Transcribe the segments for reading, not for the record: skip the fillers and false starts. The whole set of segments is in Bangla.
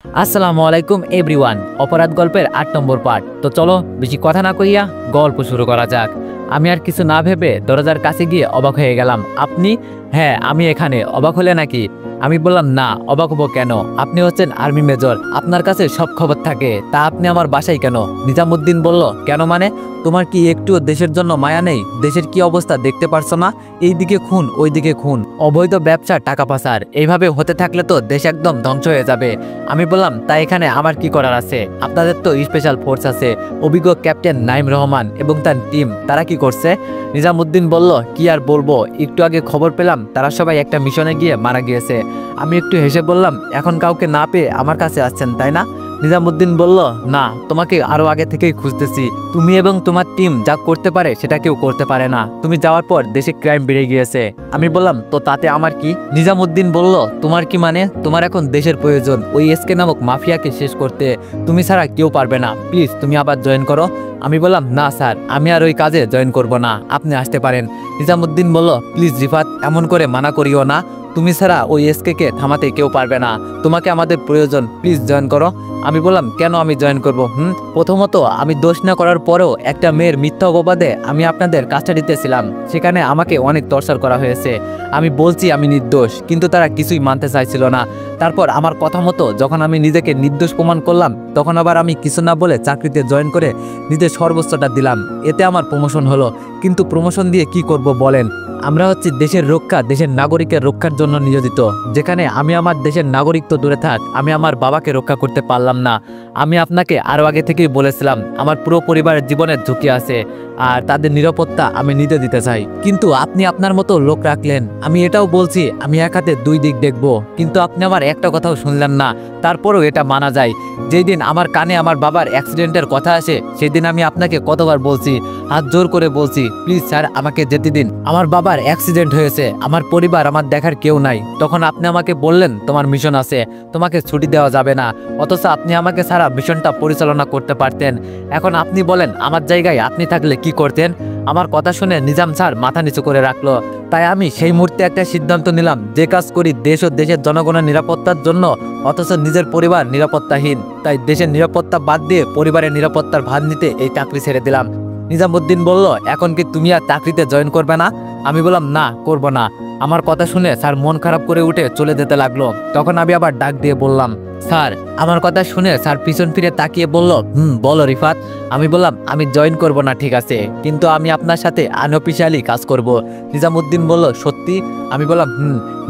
আসসালামু আলাইকুম এভরিওয়ান। অপরাধ গল্পের ৮ নম্বর পার্ট। তো চলো বেশি কথা না কইয়া গল্প শুরু করা যাক। আমি আর কিছু না ভেবে দরজার কাছে গিয়ে অবাক হয়ে গেলাম। আপনি? হ্যাঁ, আমি এখানে। অবাক হলে নাকি? আমি বললাম, না, অবাক হবো কেন? আপনি হচ্ছেন আর্মি মেজর, আপনার কাছে সব খবর থাকে, তা আপনি আমার বাসায় কেন? নিজামুদ্দিন বলল, কেন মানে? তোমার কি একটুও দেশের জন্য মায়া নেই? দেশের কি অবস্থা দেখতে পারছো না? এইদিকে খুন, ওইদিকে খুন, অবৈধ ব্যবসা, টাকা পাচার, এইভাবে হতে থাকলে তো দেশ একদম ধ্বংস হয়ে যাবে। আমি বললাম, তাই এখানে আমার কি করার আছে? আপনাদের তো স্পেশাল ফোর্স আছে, অভিজ্ঞ ক্যাপ্টেন নাইম রহমান এবং তার টিম, তারা কি করছে? নিজামুদ্দিন বলল, কি আর বলবো, একটু আগে খবর পেলাম তারা সবাই একটা মিশনে গিয়ে মারা গিয়েছে। আমি একটু হেসে বললাম, এখন কাউকে না পেয়ে আমার কাছে আসছেন তাই না? নিজামুদ্দিন বলল, না, তোমাকে আরো আগে থেকেই খুঁজতেছি। তুমি এবং তোমার টিম যা করতে পারে সেটা কেউ করতে পারে না। তুমি যাওয়ার পর দেশে ক্রাইম বেড়ে গিয়েছে। আমি বললাম, তো তাতে আমার কি? নিজামুদ্দিন বলল, তোমার কি মানে? তোমার এখন দেশের প্রয়োজন, ওই এসকে নামক মাফিয়াকে শেষ করতে। তুমি ছাড়া কেউ পারবে না। প্লিজ তুমি আবার জয়েন করো। আমি বললাম, না স্যার, আমি আর ওই কাজে জয়েন করব না, আপনি আসতে পারেন। নিজামুদ্দিন বলল, প্লিজ রিফাত, এমন করে মানা করিও না। তুমি ছাড়া ওই এসকে থামাতে কেউ পারবে না। তোমাকে আমাদের প্রয়োজন, প্লিজ জয়েন করো। আমি বললাম, কেন আমি জয়েন করব? প্রথমত, আমি দোষ না করার পরেও একটা মেয়ের মিথ্যা অপবাদে আমি আপনাদের কাস্টাডিতে ছিলাম। সেখানে আমাকে অনেক টর্চার করা হয়েছে। আমি বলছি আমি নির্দোষ, কিন্তু তারা কিছুই মানতে চাইছিল না। তারপর আমার কথা মতো যখন আমি নিজেকে নির্দোষ প্রমাণ করলাম, তখন আবার আমি কিছু না বলে চাকরিতে জয়েন করে নিজের সর্বোচ্চটা দিলাম। এতে আমার প্রমোশন হলো। কিন্তু প্রমোশন দিয়ে কি করব বলেন? আমরা হচ্ছি দেশের রক্ষা, দেশের নাগরিকের রক্ষার জন্য নিয়োজিত। যেখানে আমি আমার দেশের নাগরিক তো দূরে থাক, আমি আমার বাবাকে রক্ষা করতে পারলাম না। আমি আপনাকে আরও আগে থেকেই বলেছিলাম, আমার পুরো পরিবারের জীবনের ঝুঁকি আছে, আর তাদের নিরাপত্তা আমি নিজে দিতে চাই। কিন্তু আপনি আপনার মতো লোক রাখলেন। আমি এটাও বলছি আমি এক হাতে দুই দিক দেখব, কিন্তু আপনি আমার একটা কথাও শুনলেন না। তারপরেও এটা মানা যায়। যেই দিন আমার কানে আমার বাবার অ্যাক্সিডেন্টের কথা আসে, সেদিন আমি আপনাকে কতবার বলছি, হাত জোর করে বলছি, প্লিজ স্যার আমাকে যেতে দিন। আমার বাবার অ্যাক্সিডেন্ট হয়েছে, আমার পরিবার, আমার দেখার কেউ নাই। তখন আপনি আমাকে বললেন তোমার মিশন আছে, তোমাকে ছুটি দেওয়া যাবে না। অথচ আপনি আমাকে সারা মিশনটা পরিচালনা করতে পারতেন। এখন আপনি বলেন, আমার জায়গায় আপনি থাকলে কি করতেন? আমার কথা শুনে নিজাম স্যার মাথা নিচু করে রাখলো। তাই আমি সেই মুহূর্তে একটা সিদ্ধান্ত নিলাম, যে কাজ করি দেশ ও দেশের জনগণের নিরাপত্তার জন্য, অথচ নিজের পরিবার নিরাপত্তাহীন। তাই দেশের নিরাপত্তা বাদ দিয়ে পরিবারের নিরাপত্তার ভার নিতে এই চাকরি ছেড়ে দিলাম। নিজামুদ্দিন বলল, এখন কি তুমি আর চাকরিতে জয়েন করবে না? আমি বললাম, না, করব না। আমার কথা শুনে স্যার মন খারাপ করে উঠে চলে যেতে লাগলো। তখন আমি আবার ডাক দিয়ে বললাম, স্যার। আমার কথা শুনে স্যার পিছন ফিরে তাকিয়ে বলল, বলো রিফাত। আমি বললাম, আমি জয়েন করব না, ঠিক আছে, কিন্তু আমি আপনার সাথে আনঅফিশিয়ালি কাজ করব। নিজামুদ্দিন বলল, সত্যি? আমি বললাম,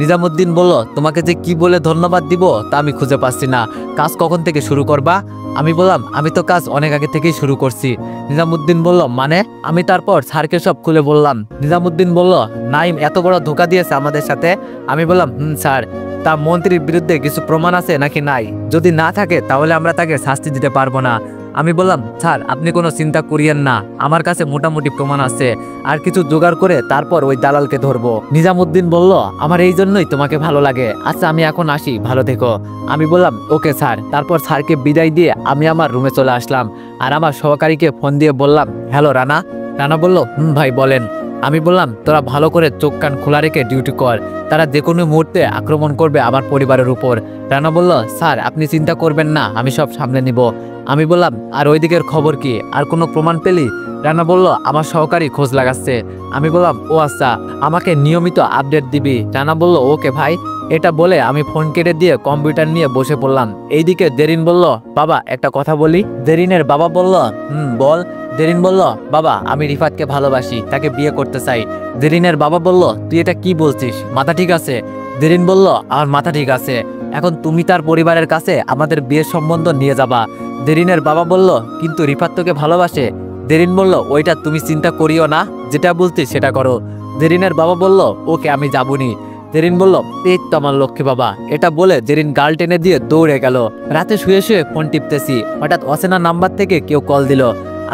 নিজামুদ্দিন বলল, তোমাকে যে কি বলে ধন্যবাদ দিব তা আমি খুঁজে পাচ্ছি না। কাজ কখন থেকে শুরু করবা? আমি বললাম, আমি তো কাজ অনেক আগে থেকেই শুরু করছি। নিজামুদ্দিন বলল, মানে? আমি তারপর স্যারকে সব খুলে বললাম। নিজামুদ্দিন বলল, নাইম এত বড় ধোঁকা দিয়েছে আমাদের সাথে? আমি বললাম, স্যার। তা মন্ত্রীর বিরুদ্ধে কিছু প্রমাণ আছে নাকি নাই? যদি না থাকে তাহলে আমরা তাকে শাস্তি দিতে পারবো না। আমি বললাম, স্যার আপনি কোনো চিন্তা করিয়েন না, আমার কাছে মোটামুটি প্রমাণ আছে। আর কিছু জোগাড় করে তারপর ওই দালালকে ধরবো। নিজামুদ্দিন বলল, আমার এই জন্যই তোমাকে ভালো লাগে। আচ্ছা আমি এখন আসি, ভালো থেকো। আমি বললাম, ওকে স্যার। তারপর স্যারকে বিদায় দিয়ে আমি আমার রুমে চলে আসলাম। আর আমার সহকারীকে ফোন দিয়ে বললাম, হ্যালো রানা। রানা বলল, ভাই বলেন। আমি বললাম, তোরা ভালো করে চোখ কান খোলা রেখে ডিউটি কর, তারা যে কোনো মুহূর্তে আক্রমণ করবে আমার পরিবারের উপর। রানা বলল, স্যার আপনি চিন্তা করবেন না, আমি সব সামলে নিব। আমি বললাম, আর ওই দিকের খবর কি? আর কোনো প্রমাণ পেলি? রানা বলল, আমার সহকারী খোঁজ লাগাচ্ছে। আমি বললাম, ও আচ্ছা, আমাকে নিয়মিত আপডেট দিবি। রানা বলল, ওকে ভাই। এটা বলে আমি ফোন কেটে দিয়ে কম্পিউটার নিয়ে বসে পড়লাম। এইদিকে দেরিন বলল, বাবা একটা কথা বলি। দেরিনের বাবা বলল, বল। দেরিন বলল, বাবা আমি রিফাতকে ভালোবাসি, তাকে বিয়ে করতে চাই। দেরিনের বাবা বলল, তুই এটা কি বলছিস? মাথা ঠিক আছে? দেরিন বলল, আমার মাথা ঠিক আছে। এখন তুমি তার পরিবারের কাছে আমাদের বিয়ের সম্বন্ধ নিয়ে যাবা। দেরিনের বাবা বলল, কিন্তু রিফাত তোকে ভালোবাসে। দেরিন বলল, ওইটা তুমি চিন্তা করিও না, যেটা বলছি সেটা করো। দেরিনের বাবা বলল, ওকে আমি যাবনি। জেরিন বলল, এই তো আমার লক্ষ্মী বাবা। এটা বলে জেরিন গাল টেনে দিয়ে দৌড়ে গেল। রাতে শুয়ে শুয়ে ফোন টিপতেছি, হঠাৎ অচেনা নাম্বার থেকে কেউ কল দিল।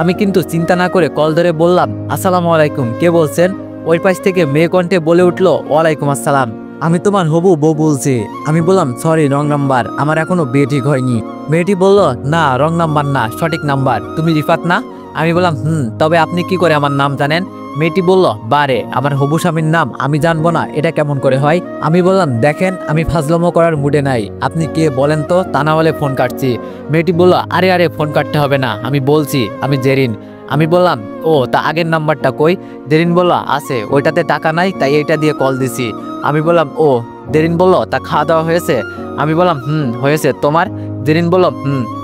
আমি কিন্তু চিন্তা না করে কল ধরে বললাম, আসসালামু আলাইকুম, কে বলছেন? ওই পাশ থেকে মেয়ে কণ্ঠে বলে উঠলো, ওয়ালাইকুম আসসালাম, আমি তোমার হবু বউ বলছি। আমি বললাম, সরি, রং নাম্বার, আমার এখনো বিয়ে ঠিক হয়নি। মেয়েটি বলল, না রং নাম্বার না, সঠিক নাম্বার, তুমি রিফাত না? আমি বললাম, তবে আপনি কি করে আমার নাম জানেন? মেয়েটি বলল, বারে আমার হবু স্বামীর নাম আমি জানবো না, এটা কেমন করে হয়? আমি বললাম, দেখেন আমি ফাজলামো করার মুডে নাই, আপনি কে বলেন তো, তা না হলে ফোন কাটছি। মেয়েটি বলল, আরে আরে ফোন কাটতে হবে না, আমি বলছি আমি জেরিন। আমি বললাম, ও তা আগের নাম্বারটা কই? জেরিন বলল, আছে, ওইটাতে টাকা নাই তাই এইটা দিয়ে কল দিছি। আমি বললাম, ও। জেরিন বলল, তা খাওয়া দাওয়া হয়েছে? আমি বললাম, হয়েছে, তোমার? জেরিন বলল,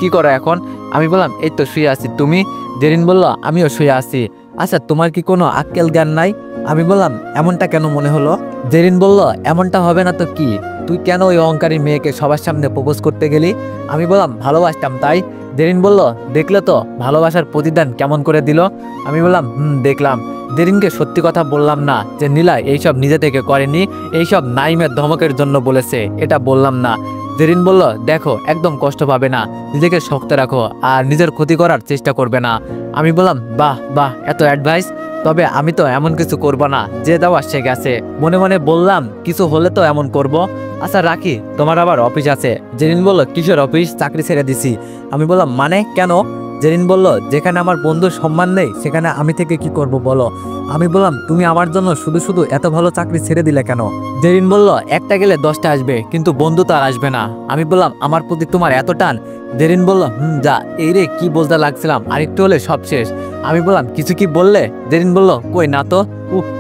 কি করো এখন? আমি বললাম, এই তো শুয়ে আছি, তুমি? জেরিন বলল, আমিও শুয়ে আছি। আচ্ছা, তোমার কি কোনো আক্কেল জ্ঞান নাই? আমি বললাম, এমনটা কেন মনে হলো? জেরিন বলল, এমনটা হবে না তো কি, তুই কেন ওই অহংকারী মেয়েকে সবার সামনে প্রপোজ করতে গেলি? আমি বললাম, ভালোবাসতাম তাই। জেরিন বলল, দেখলে তো ভালোবাসার প্রতিদান কেমন করে দিল। আমি বললাম, দেখলাম। জেরিনকে সত্যি কথা বললাম না যে নীলা এইসব নিজে থেকে করেনি, এইসব নাইমের ধমকের জন্য বলেছে, এটা বললাম না। জেরিন বলল, দেখো একদম কষ্ট পাবে না, নিজেকে শক্ত রাখো আর নিজের ক্ষতি করার চেষ্টা করবে না। আমি বললাম, বাহ বাহ, এত অ্যাডভাইস, তবে আমি তো এমন কিছু করব না, যে দেওয়া সে গেছে। মনে মনে বললাম, কিছু হলে তো এমন করব। আচ্ছা রাখি, তোমার আবার অফিস আছে। জেরিন বলল, কিসের অফিস? চাকরি ছেড়ে দিছি। আমি বললাম, মানে কেন? জেরিন বলল, যেখানে আমার বন্ধুর সম্মান নেই সেখানে আমি থেকে কি করব বলো? আমি বললাম, তুমি আমার জন্য শুধু শুধু এত ভালো চাকরি ছেড়ে দিলে কেন? জেরিন বলল, একটা গেলে 10টা আসবে, কিন্তু বন্ধু তো আর আসবে না। আমি বললাম, আমার প্রতি তোমার এত টান? জেরিন বলল, যা, এই রে কি বলতে লাগছিলাম, আরেকটু হলে সব শেষ। আমি বললাম, কিছু কি বললে? জেরিন বলল, কই না তো,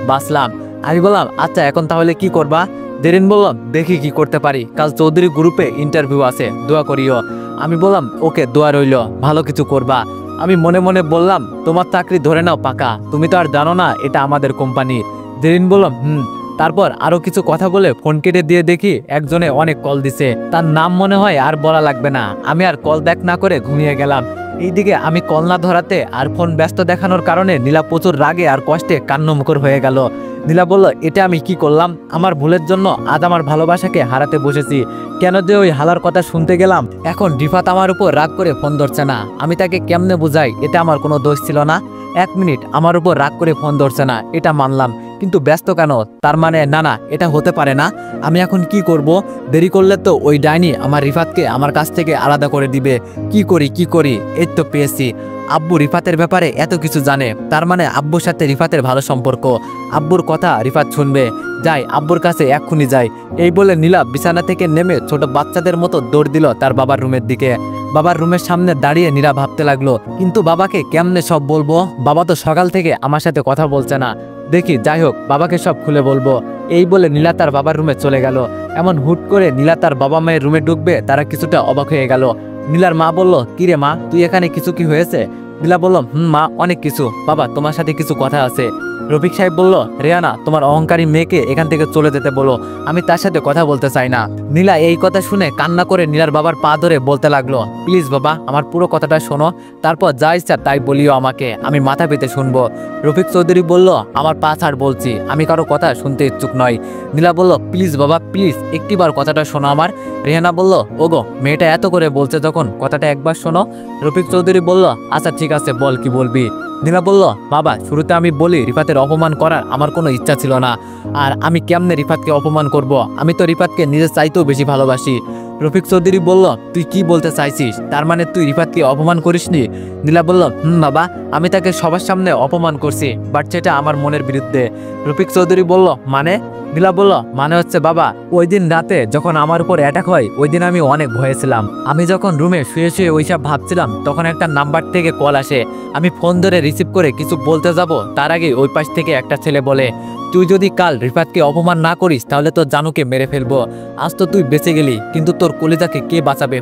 বাসলাম। আমি বললাম, আচ্ছা এখন তাহলে কি করবা? জেরিন বলল, দেখি কি করতে পারি, কাল চৌধুরী গ্রুপে ইন্টারভিউ আছে, দোয়া করিও। আমি বললাম, ওকে, দোয়া রইল, ভালো কিছু করবা। আমি মনে মনে বললাম, তোমার চাকরি ধরে নাও পাকা, তুমি তো আর জানো না এটা আমাদের কোম্পানি। জেরিন বলল, তারপর আরো কিছু কথা বলে ফোন কেটে দিয়ে দেখি একজনে অনেক কল দিছে, তার নাম মনে হয় আর বলা লাগবে না। আমি আর কল ব্যাক না করে ঘুমিয়ে গেলাম। এইদিকে আমি কল না ধরাতে আর ফোন ব্যস্ত দেখানোর কারণে নীলা প্রচুর রাগে আর কষ্টে কান্নমুখর হয়ে গেল। নীলা বলল, এটা আমি কি করলাম? আমার ভুলের জন্য আজ আমার ভালোবাসাকে হারাতে বসেছি। কেন যে ওই হালার কথা শুনতে গেলাম? এখন রিফাত আমার উপর রাগ করে ফোন ধরছে না, আমি তাকে কেমনে বুঝাই এটা আমার কোনো দোষ ছিল না? 1 মিনিট আমার উপর রাগ করে ফোন ধরছে না, এটা মানলাম, কিন্তু ব্যস্ত কেন? তার মানে না, এটা হতে পারে না। আমি এখন কি করব? দেরি করলে তো ওই ডাইনি আমার রিফাতকে আমার কাছ থেকে আলাদা করে দিবে। কি করি? এই তো পেয়েছি। আব্বু রিফাতের ব্যাপারে এত কিছু জানে, তার মানে আব্বুর সাথে রিফাতের ভালো সম্পর্ক। আব্বুর কথা রিফাত শুনবে, যাই আব্বুর কাছে এক্ষুনি যাই। এই বলে নীলা বিছানা থেকে নেমে ছোট বাচ্চাদের মতো দৌড় দিল তার বাবার রুমের দিকে। বাবার রুমের সামনে দাঁড়িয়ে নীলা ভাবতে লাগলো, কিন্তু বাবাকে কেমনে সব বলবো? বাবা তো সকাল থেকে আমার সাথে কথা বলছে না, দেখি যাই হোক বাবাকে সব খুলে বলবো। এই বলে নীলা তার বাবার রুমে চলে গেল। এমন হুট করে নীলা তার বাবা মায়ের রুমে ঢুকবে তারা কিছুটা অবাক হয়ে গেল। নীলার মা বলল, কিরে মা, তুই এখানে কিছু কি হয়েছে? নীলা বলল, মা অনেক কিছু, বাবা তোমার সাথে কিছু কথা আছে। রফিক সাহেব বলল, রেহানা তোমার অহংকারী মেয়েকে এখান থেকে চলে যেতে বলো, আমি তার সাথে কথা বলতে চাই না। নীলা এই কথা শুনে কান্না করে নীলার বাবার পা ধরে বলতে লাগলো, প্লিজ বাবা আমার পুরো কথাটা শোনো, তারপর যা ইচ্ছা তাই বলিও আমাকে, আমি মাথা পেতে শুনবো। রফিক চৌধুরী বলল, আমার পা ছাড় বলছি, আমি কারো কথা শুনতে ইচ্ছুক নয়। নীলা বলল, প্লিজ বাবা প্লিজ, একটিবার কথাটা শোনো আমার। রেহানা বলল, ওগো মেয়েটা এত করে বলছে যখন কথাটা একবার শোনো। রফিক চৌধুরী বলল, আচ্ছা ঠিক আছে, বল কি বলবি। নীলা বলল, বাবা শুরুতে আমি বলি রিফাতের অপমান করার আমার কোনো ইচ্ছা ছিল না, আর আমি কেমনে রিফাতকে অপমান করব? আমি তো রিফাতকে নিজের চাইতেও বেশি ভালোবাসি। রফিক চৌধুরী বলল, তুই কি বলতে চাইছিস? তার মানে তুই রিফাতকে অপমান করিসনি? নীলা বলল, বাবা আমি তাকে সবার সামনে অপমান করছি, বাট সেটা আমার মনের বিরুদ্ধে। রফিক চৌধুরী বলল, মানে? নীলা বলল, মানে হচ্ছে বাবা, ওই দিন রাতে যখন আমার উপর অ্যাটাক হয় ওই দিন আমি অনেক ভয়ে ছিলাম। আমি যখন রুমে শুয়ে শুয়ে ওইসব ভাবছিলাম তখন একটা নাম্বার থেকে কল আসে। আমি ফোন ধরে রিসিভ করে কিছু বলতে যাব তার আগে ওই পাশ থেকে একটা ছেলে বলে, তুই যদি কাল রিফাতকে অপমান না করিস তাহলে তোর জানুকে মেরে ফেলবো। আজ তো তুই বেঁচে গেলি, কিন্তু তোর কলিজাকে কে বাঁচাবে?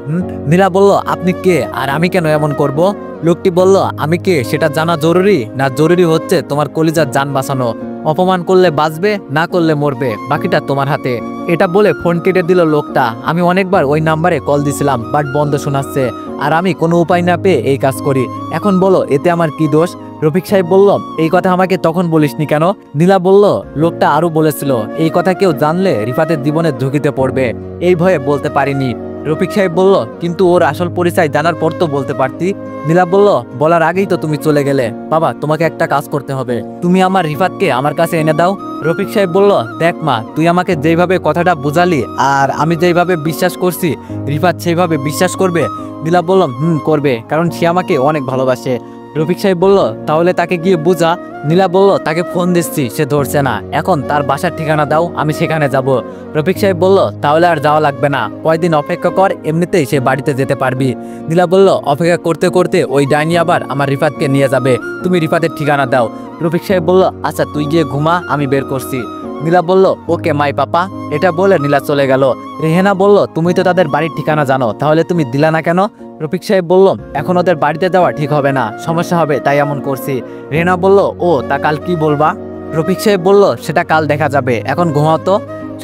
নীলা বলল, আপনি কে আর আমি কেন এমন করব? লোকটি বলল, আমি কে সেটা জানা জরুরি না, জরুরি হচ্ছে তোমার কলিজার জান বাঁচানো। অপমান করলে বাঁচবে, না করলে মরবে, বাকিটা তোমার হাতে। এটা বলে ফোন কেটে দিল লোকটা। আমি অনেকবার ওই নাম্বারে কল দিছিলাম, বাট বন্ধ শোনাচ্ছে, আর আমি কোনো উপায় না পেয়ে এই কাজ করি। এখন বলো এতে আমার কি দোষ? রফিক সাহেব বলল, এই কথা আমাকে তখন বলিসনি কেন? নীলা বলল, লোকটা আরো বলেছিল এই কথা কেউ জানলে রিফাতের জীবনের ঝুঁকিতে পড়বে, এই ভয়ে বলতে পারিনি। রফিক সাহেব বলল, কিন্তু ওর আসল পরিচয় জানার পর তো বলতে পারতি। নীলা বলল, বলার আগেই তো তুমি চলে গেলে। বাবা তোমাকে একটা কাজ করতে হবে, তুমি আমার রিফাতকে আমার কাছে এনে দাও। রফিক সাহেব বলল, দেখ মা, তুই আমাকে যেইভাবে কথাটা বুঝালি আর আমি যেইভাবে বিশ্বাস করছি রিফাত সেইভাবে বিশ্বাস করবে? নীলা বলল, করবে, কারণ সে আমাকে অনেক ভালোবাসে। রফিক সাহেব বলল, তাহলে তাকে গিয়ে বুঝা। নীলা বলল, তাকে ফোন দিচ্ছি, সে ধরছে না, এখন তার বাসার ঠিকানা দাও, আমি সেখানে যাব। রফিক সাহেব বলল, তাহলে আর যাওয়া লাগবে না, কয়দিন অপেক্ষা কর, এমনিতেই সে বাড়িতে যেতে পারবি। নীলা বলল, অপেক্ষা করতে করতে ওই ডাইনি আবার আমার রিফাতকে নিয়ে যাবে, তুমি রিফাতের ঠিকানা দাও। রফিক সাহেব বলল, আচ্ছা তুই গিয়ে ঘুমা, আমি বের করছি। নীলা বলল, ওকে মাই পাপা। এটা বলে নীলা চলে গেল। রেহেনা বলল, তুমি তো তাদের বাড়ির ঠিকানা জানো, তাহলে তুমি দিলা না কেন? রফিক সাহেব বলল, এখন ওদের বাড়িতে যাওয়া ঠিক হবে না, সমস্যা হবে, তাই এমন করছি। রেহেনা বলল, ও তা কাল কি বলবা? রফিক সাহেব বলল, সেটা কাল দেখা যাবে, এখন ঘুমাও তো।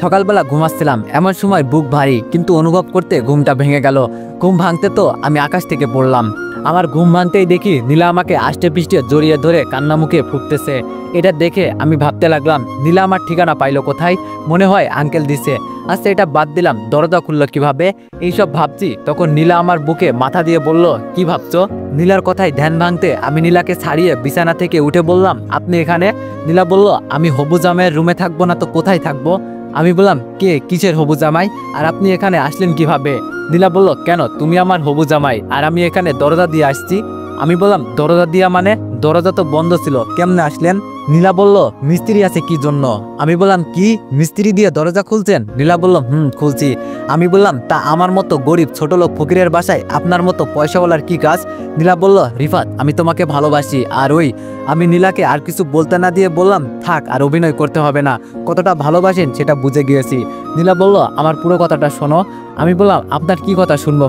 সকালবেলা ঘুমাচ্ছিলাম, এমন সময় বুক ভারী, কিন্তু অনুভব করতে ঘুমটা ভেঙে গেল। ঘুম ভাঙতে তো আমি আকাশ থেকে পড়লাম। আমার ঘুম ভাঙতেই দেখি নীলা আমাকে আষ্টে পৃষ্ঠে জড়িয়ে ধরে কান্না মুখে ফুটতেছে। এটা দেখে আমি ভাবতে লাগলাম, নীলা আমার ঠিকানা পাইলো কোথায়? মনে হয় আঙ্কেল দিছে। আচ্ছা এটা বাদ দিলাম, দরজা খুললো কিভাবে? এইসব ভাবছি, তখন নীলা আমার বুকে মাথা দিয়ে বলল, কি ভাবছো? নীলার কথায় ধ্যান ভাঙতে আমি নীলাকে ছাড়িয়ে বিছানা থেকে উঠে বললাম, আপনি এখানে? নীলা বলল, আমি হবু জামাইয়ের রুমে থাকবো না তো কোথায় থাকবো? আমি বললাম, কে, কিসের হবু জামাই, আর আপনি এখানে আসলেন কিভাবে? নীলা বলল, কেন, তুমি আমার হবু জামাই, আর আমি এখানে দরজা দিয়ে আসছি। আমি বললাম, দরজা দিয়া মানে? দরজা তো বন্ধ ছিল, কেমনে আসলেন? নীলা বলল, মিস্ত্রি আছে কি জন্য? আমি বললাম, কি, মিস্ত্রি দিয়ে দরজা খুলছেন? নীলা বলল, খুলছি। আমি বললাম, তা আমার মতো গরিব ছোট লোক ফকিরের বাসায় আপনার মতো পয়সাওয়ালার কি কাজ? নীলা বলল, রিফাত, আমি তোমাকে ভালোবাসি। আর ওই, আমি নীলাকে আর কিছু বলতে না দিয়ে বললাম, থাক, আর অভিনয় করতে হবে না, কতটা ভালোবাসেন সেটা বুঝে গিয়েছি। নীলা বলল, আমার পুরো কথাটা শোনো। আমি বললাম, আপনার কি কথা শুনবো?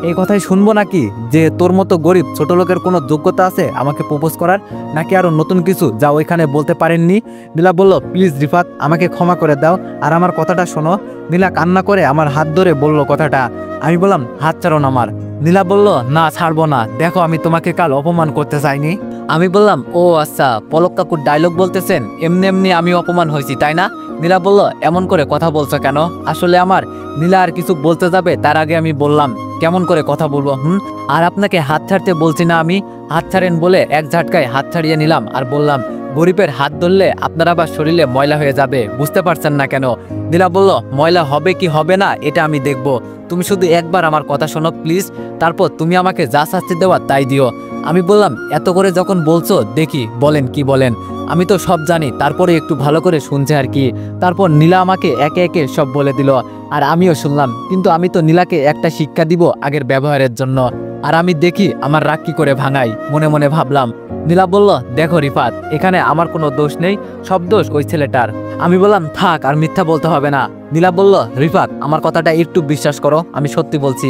এই কথাই শুনবো নাকি, যে তোর মতো গরিব ছোট লোকের কোনো যোগ্যতা আছে আমাকে প্রপোজ করার, নাকি আরো নতুন কিছু যা ওইখানে বলতে পারেননি? নীলা বলল, প্লিজ রিফাত, আমাকে ক্ষমা করে দাও, আর আমার কথাটা শোনো। নীলা কান্না করে আমার হাত ধরে বলল কথাটা। আমি বললাম, হাত ছাড়ো না আমার। নীলা বলল, না ছাড়বো না, দেখো আমি তোমাকে কাল অপমান করতে চাইনি। আমি বললাম, ও আচ্ছা, পলক কাকুর ডায়লগ বলতেছেন, এমনি এমনি আমি অপমান হয়েছি তাই না? নীলা বলল, এমন করে কথা বলছো কেন? আসলে আমার নীলা আর কিছু বলতে যাবে তার আগে আমি বললাম, কেমন করে কথা বলবো? আর আপনাকে হাত ছাড়তে বলছি না আমি? হাত ছাড়েন বলে এক ঝাটকায় হাত ছাড়িয়ে নিলাম আর বললাম, গরিবের হাত ধরলে আপনার আবার শরীরে ময়লা হয়ে যাবে, বুঝতে পারছেন না কেন? নীলা বলল, ময়লা হবে কি হবে না এটা আমি দেখব, তুমি শুধু একবার আমার কথা শোনো প্লিজ, তারপর তুমি আমাকে যা শাস্তি দেওয়া তাই দিও। আমি বললাম, এত করে যখন বলছো দেখি বলেন কি বলেন। আমি তো সব জানি, তারপরে একটু ভালো করে শুনছে আর কি। তারপর নীলা আমাকে একে একে সব বলে দিল, আর আমিও শুনলাম, কিন্তু আমি তো নীলাকে একটা শিক্ষা দিব আগের ব্যবহারের জন্য। আর আমি দেখি আমার রাগ কি করে ভাঙাই, মনে মনে ভাবলাম। নীলা বলল, দেখো রিফাত, এখানে আমার কোনো দোষ নেই, সব দোষ ওই ছেলেটার। আমি বললাম, থাক, আর মিথ্যা বলতে হবে না। নীলা বলল, রিফাত, আমার কথাটা একটু বিশ্বাস করো, আমি সত্যি বলছি।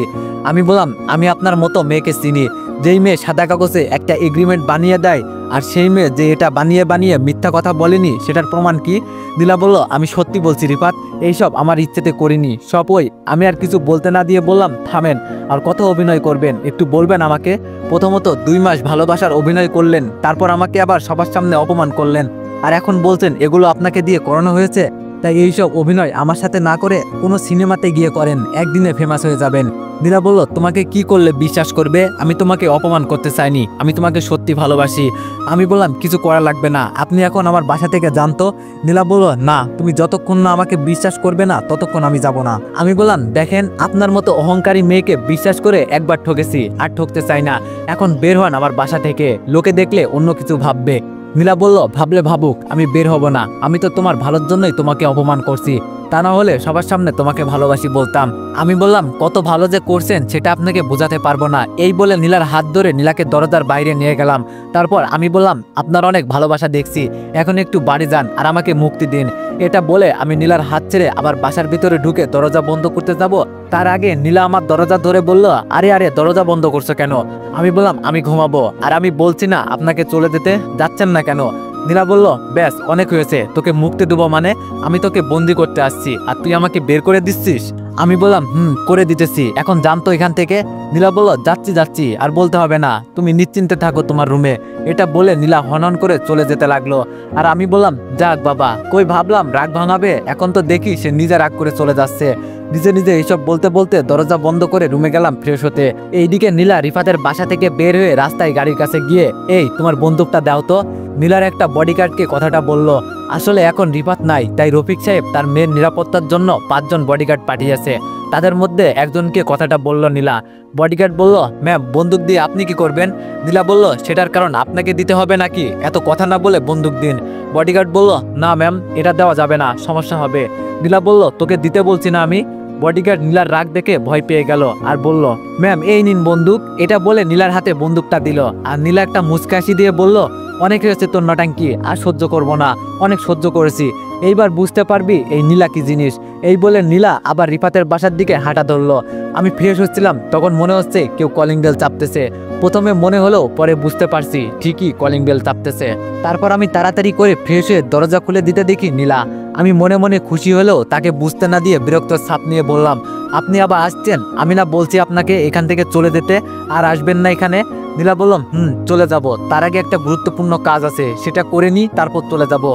আমি বললাম, আমি আপনার মতো মেয়েকে চিনি, যেই মেয়ে সাদা কাগজে একটা এগ্রিমেন্ট বানিয়ে দেয়, আর সেই মেয়ে যে এটা বানিয়ে বানিয়ে মিথ্যা কথা বলেনি, সেটার প্রমাণ কি? নীলা বলল, আমি সত্যি বলছি রিফাত, এইসব আমার ইচ্ছেতে করিনি, সব ওই। আমি আর কিছু বলতে না দিয়ে বললাম, থামেন, আর কত অভিনয় করবেন, একটু বলবেন আমাকে? প্রথমত 2 মাস ভালোবাসার অভিনয় করলেন, তারপর আমাকে আবার সবার সামনে অপমান করলেন, আর এখন বলছেন এগুলো আপনাকে দিয়ে করানো হয়েছে। তাই এইসব অভিনয় আমার সাথে না করে কোনো সিনেমাতে গিয়ে করেন, একদিনে ফেমাস হয়ে যাবেন। নীলা বলল, তোমাকে কি করলে বিশ্বাস করবে? আমি তোমাকে অপমান করতে চাইনি, আমি তোমাকে সত্যি ভালোবাসি। আমি বললাম, কিছু করা লাগবে না, আপনি এখন আমার বাসা থেকে জানতো। নীলা বলল, না, তুমি যতক্ষণ না আমাকে বিশ্বাস করবে না ততক্ষণ আমি যাব না। আমি বললাম, দেখেন, আপনার মতো অহংকারী মেয়েকে বিশ্বাস করে একবার ঠকেছি, আর ঠকতে চাই না, এখন বের হন আমার বাসা থেকে, লোকে দেখলে অন্য কিছু ভাববে। নীলা বলল, ভাবলে ভাবুক, আমি বের হব না, আমি তো তোমার ভালোর জন্যই তোমাকে অপমান করছি, তা না হলে সবার সামনে তোমাকে ভালোবাসি বলতাম। আমি বললাম, কত ভালো যে করছেন সেটা আপনাকে বোঝাতে পারবো না। এই বলে নীলার হাত ধরে নীলাকে দরজার বাইরে নিয়ে গেলাম। তারপর আমি বললাম, আপনার অনেক ভালোবাসা দেখছি, এখন একটু বাড়ি যান আর আমাকে মুক্তি দিন। এটা বলে আমি নীলার হাত ছেড়ে আবার বাসার ভিতরে ঢুকে দরজা বন্ধ করতে যাব, তার আগে নীলা আমার দরজা ধরে বলল, আরে আরে, দরজা বন্ধ করছো কেন? আমি বললাম, আমি ঘুমাবো, আর আমি বলছি না আপনাকে চলে যেতে, যাচ্ছেন না কেন? নীলা বলল, ব্যাস অনেক হয়েছে, তোকে মুক্তি দেবো মানে? আমি তোকে বন্দি করতে আসছি, আর তুই আমাকে বের করে দিচ্ছিস? আমি বললাম, করে দিতেছি, এখন জানতো এখান থেকে। নীলা বলল, যাচ্ছি যাচ্ছি, আর বলতে হবে না, তুমি নিশ্চিন্তে থাকো তোমার রুমে। এটা বলে নীলা হনন করে চলে যেতে লাগলো। আর আমি বললাম, যাক বাবা, কই ভাবলাম রাগ ভাঙাবে, এখন তো দেখি সে নিজে রাগ করে চলে যাচ্ছে। নিজে নিজে এইসব বলতে বলতে দরজা বন্ধ করে রুমে গেলাম ফ্রেশ হতে। এইদিকে নীলা রিফাতের বাসা থেকে বের হয়ে রাস্তায় গাড়ির কাছে গিয়ে, এই তোমার বন্দুকটা দাও তো। নীলার একটা বডিগার্ডকে কথাটা বলল। আসলে এখন রিফাত নাই, তাই রফিক সাহেব তার মেয়ের নিরাপত্তার জন্য 5 জন বডিগার্ড পাঠিয়েছে। তাদের মধ্যে একজনকে কথাটা বলল নীলা। বডিগার্ড বলল, ম্যাম বন্দুক দিয়ে আপনি কি করবেন? নীলা বলল, সেটার কারণ আপনাকে দিতে হবে নাকি? এত কথা না বলে বন্দুক দিন। বডিগার্ড বলল, না ম্যাম, এটা দেওয়া যাবে না, সমস্যা হবে। নীলা বলল, তোকে দিতে বলছি না আমি। বডিগার্ড নীলার রাগ দেখে ভয় পেয়ে গেল আর বলল, ম্যাম এই নিন বন্দুক। এটা বলে নীলার হাতে বন্দুকটা দিল। আর নীলা একটা মুচকাশি দিয়ে বলল, অনেক হয়েছে তোর নটাঙ্কি, আর সহ্য করব না, অনেক সহ্য করেছি, এইবার বুঝতে পারবি এই নীলা কি জিনিস। এই বলে নীলা আবার রিফাতের বাসার দিকে হাঁটা ধরলো। আমি ফ্রেশ হচ্ছিলাম, তখন মনে হচ্ছে কেউ কলিং বেল চাপতেছে। প্রথমে মনে হলো, পরে বুঝতে পারছি ঠিকই কলিং বেল চাপতেছে। তারপর আমি তাড়াতাড়ি করে ফ্রেশ হয়ে দরজা খুলে দিতে দেখি নীলা। আমি মনে মনে খুশি হলেও তাকে বুঝতে না দিয়ে বিরক্ত ছাপ নিয়ে বললাম, আপনি আবার আসছেন? আমি না বলছি আপনাকে এখান থেকে চলে যেতে, আর আসবেন না এখানে? নীলা বললাম, চলে যাব, তার আগে একটা গুরুত্বপূর্ণ কাজ আছে, সেটা করে নি, তারপর চলে যাব।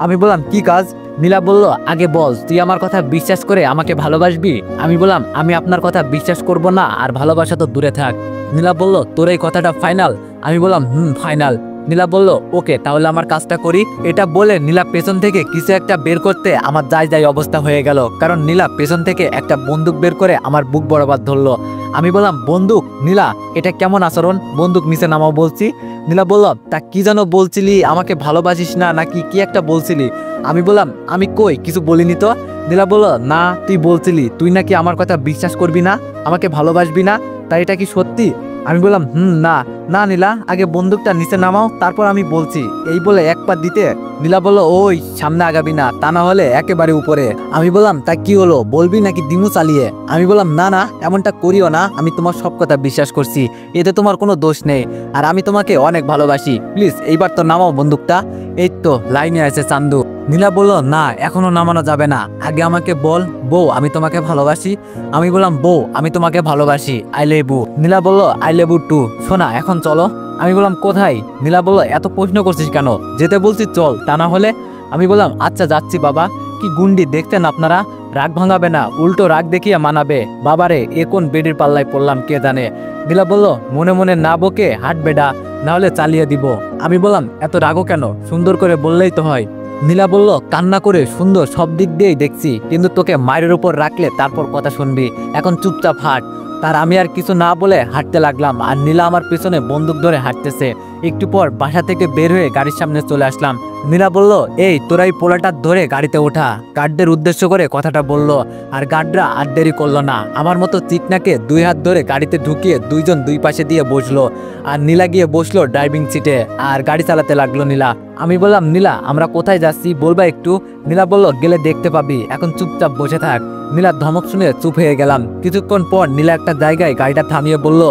আমি বললাম, কি কাজ? নীলা বলল, আগে বল, তুই আমার কথা বিশ্বাস করে আমাকে ভালোবাসবি? আমি বললাম, আমি আপনার কথা বিশ্বাস করব না, আর ভালোবাসা তো দূরে থাক। নীলা বলল, তোর এই কথাটা ফাইনাল? আমি বললাম, ফাইনাল। নীলা বলল, ওকে, তাহলে আমার কাজটা করি। এটা বলে নীলা পেছন থেকে কিছু একটা বের করতে আমার যাই অবস্থা হয়ে গেল, কারণ নীলা পেছন থেকে একটা বন্দুক বের করে আমার বুক বরাবর ধরলো। আমি বললাম, বন্দুক? নীলা, এটা কেমন আচরণ? বন্দুক নিচে নামাও বলছি। নীলা বলল, তা কি যেন বলছিলি, আমাকে ভালোবাসিস না নাকি কি একটা বলছিলি? আমি বললাম, আমি কই কিছু বলিনি তো। নীলা বলল, না তুই বলছিলি তুই নাকি আমার কথা বিশ্বাস করবি না, আমাকে ভালোবাসবি না, তাই এটা কি সত্যি? আমি বললাম, না না নীলা, আগে বন্দুকটা নিচে নামাও, তারপর আমি বলছি। এই বলে এক পা দিতে নীলা বলল, ওই সামনে আগাবি না, তা না হলে একেবারে উপরে। আমি বললাম, তা কি হলো, বলবি নাকি দিমু চালিয়ে? আমি বললাম, না না, এমনটা করিও না, আমি তোমার সব কথা বিশ্বাস করছি, এতে তোমার কোনো দোষ নেই, আর আমি তোমাকে অনেক ভালোবাসি, প্লিজ এইবার তো নামাও বন্দুকটা। এই তো লাইনে আছে চান্দু। নীলা বলল, না এখনো নামানো যাবে না, আগে আমাকে বল, বউ আমি তোমাকে ভালোবাসি। আমি বললাম, বউ আমি তোমাকে ভালোবাসি, আই লাভ ইউ। নীলা বলল, আই লাভ ইউ টু। শোনা, এখন চলো। আমি বললাম, কোথায়? নীলা বলল, এত প্রশ্ন করছিস কেন, যেতে বলছি চল, তা না হলে। আমি বললাম, আচ্ছা যাচ্ছি বাবা। কি গুন্ডি দেখতেন আপনারা, রাগ ভাঙাবে না, উল্টো রাগ দেখিয়ে মানাবে। বাবারে, এ কোন বেডির পাল্লায় পড়লাম কে জানে। নীলা বলল, মনে মনে না বকে হাট বেডা, না হলে চালিয়ে দিব। আমি বললাম, এত রাগও কেন, সুন্দর করে বললেই তো হয়। নীলা বলল, কান্না করে সুন্দর সব দিক দিয়েই দেখছি, কিন্তু তোকে মায়ের উপর রাখলে তারপর কথা শুনবি, এখন চুপচাপ হাঁট। তার আমি আর কিছু না বলে হাঁটতে লাগলাম, আর নীলা আমার পেছনে বন্দুক ধরে হাঁটতেছে। একটু পর বাসা থেকে বের হয়ে গাড়ির সামনে চলে আসলাম। নীলা বলল, এই তোরা এই পোলাটা ধরে গাড়িতে ওঠা, গার্ডদের উদ্দেশ্য করে কথাটা বলল। আর গার্ডরা আর দেরি করলো না, আমার মতো চিকনাকে 2 হাত ধরে গাড়িতে ঢুকিয়ে 2 জন 2 পাশে দিয়ে বসলো। আর নীলা গিয়ে বসলো ড্রাইভিং সিটে, আর গাড়ি চালাতে লাগলো নীলা। আমি বললাম, নীলা আমরা কোথায় যাচ্ছি বলবা একটু? নীলা বলল, গেলে দেখতে পাবি, এখন চুপচাপ বসে থাক। নীলার ধমক শুনে চুপ হয়ে গেলাম। কিছুক্ষণ পর নীলা একটা জায়গায় গাড়িটা থামিয়ে বলল,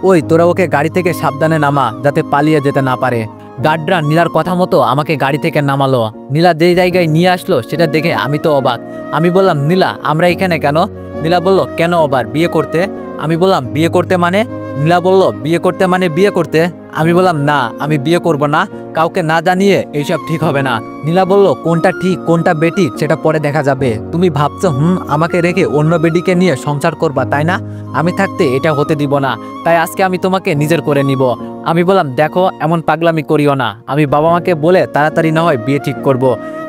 ওই তোরা ওকে গাড়ি থেকে সাবধানে নামা, যাতে পালিয়ে যেতে না পারে। গার্ডরা নীলার কথা মতো আমাকে গাড়ি থেকে নামালো। নীলা যেই জায়গায় নিয়ে আসলো সেটা দেখে আমি তো অবাক। আমি বললাম, নীলা আমরা এখানে কেন? নীলা বলল, কেন আবার, বিয়ে করতে। আমি বললাম, বিয়ে করতে মানে? নীলা বলল, বিয়ে করতে মানে বিয়ে করতে। আমি বললাম, না আমি বিয়ে করব না, কাউকে না জানিয়ে এইসব ঠিক হবে না। নীলা বলল, কোনটা ঠিক কোনটা বেঠিক সেটা পরে দেখা যাবে। তুমি ভাবছো আমাকে রেখে অন্য বেডিকে নিয়ে সংসার করবা, তাই না? আমি থাকতে এটা হতে দিব না, তাই আজকে আমি তোমাকে নিজের করে নিব। আমি বললাম, দেখো এমন পাগলামি করিও না, আমি বাবা মাকে বলে তাড়াতাড়ি না হয় বিয়ে ঠিক করব।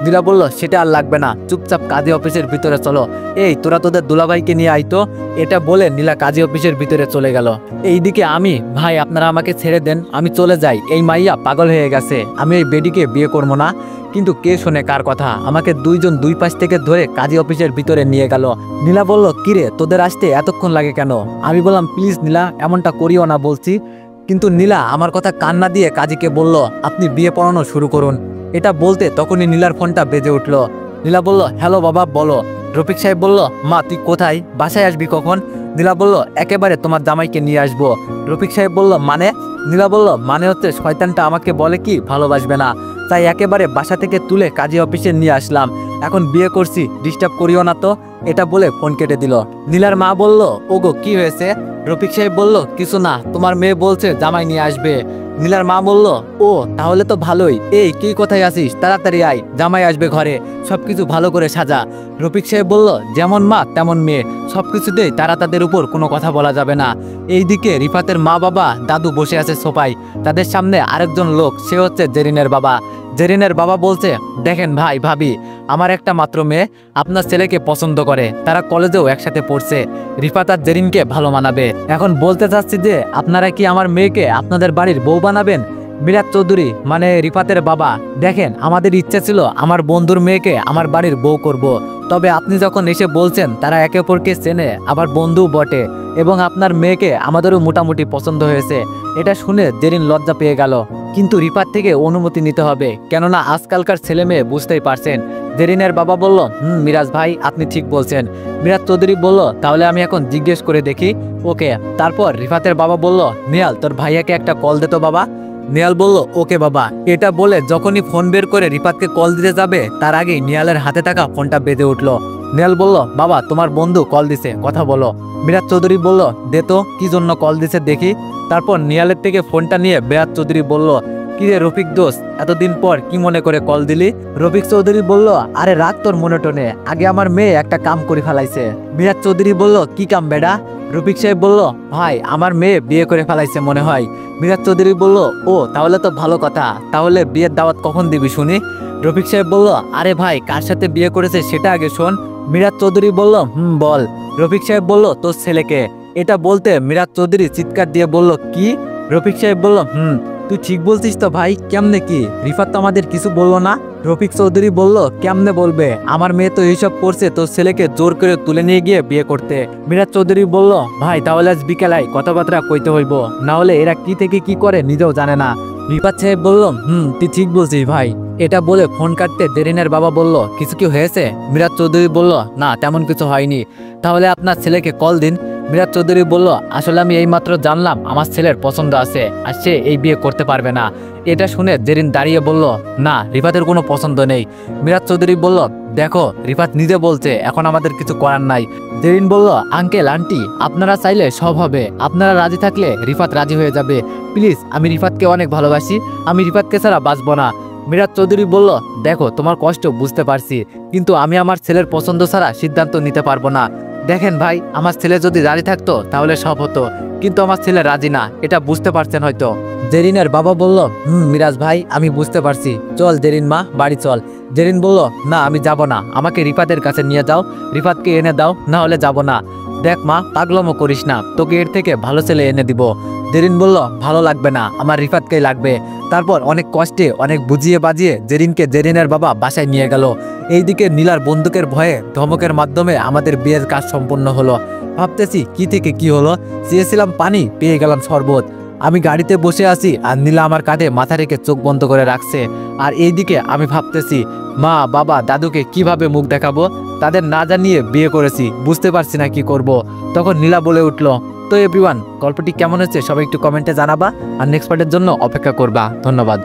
নীলা বলল, সেটা আর লাগবে না, চুপচাপ কাজী অফিসের ভিতরে চলো। এই তোরা তোদের দুলাভাইকে নিয়ে আইতো। এটা বলে নীলা কাজী অফিসের ভিতরে চলে গেল। এইদিকে আমি, ভাই আপনারা আমাকে ছেড়ে দেন, আমি চলে যাই, এই মাইয়া পাগল হয়ে গেছে, আমি এই বেডিকে বিয়ে করবো না। কিন্তু কে শোনে কার কথা, আমাকে 2 জন 2 পাশ থেকে ধরে কাজী অফিসের ভিতরে নিয়ে গেল। নীলা বলল, কিরে তোদের আসতে এতক্ষণ লাগে কেন? আমি বললাম, প্লিজ নীলা এমনটা করিও না বলছি। কিন্তু নীলা আমার কথা কান্না দিয়ে কাজীকে বলল, আপনি বিয়ে পড়ানো শুরু করুন। এটা বলতে তখনই নীলার ফোনটা বেজে উঠল। নীলা বলল, হ্যালো বাবা বলো। রফিক সাহেব বলল, মা তুই কোথায়, বাসায় আসবি কখন? নীলা বলল, একেবারে তোমার জামাইকে নিয়ে আসবো। রফিক সাহেব বলল, মানে? নীলা বলল, মানে হচ্ছে শয়তানটা আমাকে বলে কি ভালোবাসবে না, তাই একেবারে বাসা থেকে তুলে কাজী অফিসে নিয়ে আসলাম। এখন বিয়ে করছি, ডিস্টার্ব করিও না তো। এটা বলে ফোন কেটে দিল। নীলার মা বলল, ওগো কি হয়েছে? রফিক সাহেব বলল, কিছু না, তোমার মেয়ে বলছে জামাই নিয়ে আসবে। নীলার মা বলল, ও তাহলে তো ভালোই। এই কি কোথায় আছিস? তাড়াতাড়ি আয়, জামাই আসবে ঘরে, সবকিছু ভালো করে সাজা। রফিক সাহেব বলল, যেমন মা তেমন মেয়ে, সবকিছুতেই তারা তাদের উপর কোনো কথা বলা যাবে না। এইদিকে রিফাতের মা বাবা দাদু বসে আছে সোফায়, তাদের সামনে আরেকজন লোক, সে হচ্ছে জেরিনের বাবা। জেরিনের বাবা বলছে, দেখেন ভাই ভাবি, আমার একটা মাত্র মেয়ে আপনার ছেলেকে পছন্দ করে, তারা কলেজেও একসাথে পড়ছে, রিফাত আর জেরিনকে ভালো মানাবে। এখন বলতে চাচ্ছি যে আপনারা কি আমার মেয়েকে আপনাদের বাড়ির বউ বানাবেন? মিরাজ চৌধুরী মানে রিফাতের বাবা, দেখেন আমাদের ইচ্ছে ছিল আমার বন্ধুর মেয়েকে আমার বাড়ির বউ করব। তবে আপনি যখন এসে বলছেন তারা একে অপরকে চেনে, আবার বন্ধু বটে, এবং আপনার মেয়েকে আমাদেরও মোটামুটি পছন্দ হয়েছে, এটা শুনে জেরিন লজ্জা পেয়ে গেল। কিন্তু রিফাত থেকে অনুমতি নিতে হবে, কেননা আজকালকার ছেলে মেয়ে বুঝতেই পারছেন। জেরিনের বাবা বলল, মিরাজ ভাই আপনি ঠিক বলছেন। মিরাজ চৌধুরী বলল, তাহলে আমি এখন জিজ্ঞেস করে দেখি। ওকে। তারপর রিফাতের বাবা বলল, নিয়াল তোর ভাইয়াকে একটা কল দে তো বাবা। নিয়াল বলল, ওকে বাবা। এটা বলে যখনই ফোন বের করে রিফাতকে কল দিতে যাবে, তার আগেই নিয়ালের হাতে থাকা ফোনটা বেজে উঠল। নিয়াল বলল, বাবা তোমার বন্ধু কল দিছে, কথা বলো। মিরাজ চৌধুরী বলল, দে তো, কি জন্য কল দিছে দেখি। তারপর নিয়ালের থেকে ফোনটা নিয়ে বেয়াত চৌধুরী বলল, কিরে রফিক দোস্ত, এতদিন পর কি মনে করে কল দিলি? রফিক চৌধুরী বলল, আরে রাগ তোর মনে টনে, আগে আমার মেয়ে একটা কাম করে ফেলাইছে। মিরাজ চৌধুরী বলল, কি কাম বেডা? রফিক সাহেব বলল, ভাই আমার মেয়ে বিয়ে করে ফেলাইছে মনে হয়। মিরাজ চৌধুরী বলল, ও তাহলে তো ভালো কথা, তাহলে বিয়ের দাওয়াত কখন দিবি শুনি? রফিক সাহেব বলল, আরে ভাই কার সাথে বিয়ে করেছে সেটা আগে শোন। মিরাজ চৌধুরী বলল, বল। রফিক সাহেব বলল, তোর ছেলেকে। এটা বলতে মিরাজ চৌধুরী চিৎকার দিয়ে বলল, কি? রফিক সাহেব বলল, তুই ঠিক বলছিস তো ভাই, কেমনে কি? রিফাত তো আমাদের কিছু বললো না। রফিক চৌধুরী বলল, কেমনে বলবে, আমার মেয়ে তো এইসব করছে তোর ছেলেকে জোর করে তুলে নিয়ে গিয়ে বিয়ে করতে। মিরাজ চৌধুরী বলল, ভাই তাহলে আজ বিকেলায় কথাবার্তা কইতে হইব, না হলে এরা কি থেকে কি করে নিজেও জানে না। রিফাত সাহেব বলল, তুই ঠিক বলছিস ভাই। এটা বলে ফোন কাটতে জেরিনের বাবা বলল, কিছু কি হয়েছে? মিরাজ চৌধুরী বলল, না তেমন কিছু হয়নি। তাহলে আপনার ছেলেকে কল দিন। মিরাজ চৌধুরী বলল, আসলে আমি এইমাত্র জানলাম আমার ছেলের পছন্দ আছে, আর সে এই বিয়ে করতে পারবে না। এটা শুনে জেরিন দাঁড়িয়ে বলল, না রিফাতের কোনো পছন্দ নেই। মিরাজ চৌধুরী বলল, দেখো রিফাত নিজে বলছে, এখন আমাদের কিছু করার নাই। জেরিন বলল, আঙ্কেল আন্টি আপনারা চাইলে সব হবে, আপনারা রাজি থাকলে রিফাত রাজি হয়ে যাবে। প্লিজ, আমি রিফাতকে অনেক ভালোবাসি, আমি রিফাতকে ছাড়া বাঁচব না। মিরাজ চৌধুরী বলল, দেখো তোমার কষ্ট বুঝতে পারছি, কিন্তু আমি আমার ছেলের পছন্দ ছাড়া সিদ্ধান্ত নিতে পারবো না। দেখেন ভাই, আমার ছেলে যদি রাজি থাকতো তাহলে সব হতো, কিন্তু আমার ছেলে রাজি না, এটা বুঝতে পারছেন হয়তো। জেরিনের বাবা বলল, মিরাজ ভাই আমি বুঝতে পারছি, চল জেরিন মা বাড়ি চল। জেরিন বলল, না আমি যাব না, আমাকে রিফাতের কাছে নিয়ে যাও, রিফাতকে এনে দাও, না হলে যাব না। দেখ মা, পাগলামো করিস না, তোকে এর থেকে ভালো ছেলে এনে দিব। জেরিন বলল, ভালো লাগবে না, আমার রিফাতকেই লাগবে। তারপর অনেক কষ্টে অনেক বুঝিয়ে বাজিয়ে জেরিনকে জেরিনের বাবা বাসায় নিয়ে গেল। এইদিকে নীলার বন্দুকের ভয়ে ধমকের মাধ্যমে আমাদের বিয়ের কাজ সম্পন্ন হলো। ভাবতেছি কি থেকে কি হলো, চেয়েছিলাম পানি, পেয়ে গেলাম শরবত। আমি গাড়িতে বসে আছি আর নীলা আমার কাঁধে মাথা রেখে চোখ বন্ধ করে রাখছে। আর এইদিকে আমি ভাবতেছি মা বাবা দাদুকে কিভাবে মুখ দেখাবো, তাদের না জানিয়ে বিয়ে করেছি, বুঝতে পারছি না কি করব। তখন নীলা বলে উঠলো, তো এভরিওয়ান, গল্পটি কেমন হচ্ছে সবাই একটু কমেন্টে জানাবা, আর নেক্সট পার্টের জন্য অপেক্ষা করবা। ধন্যবাদ।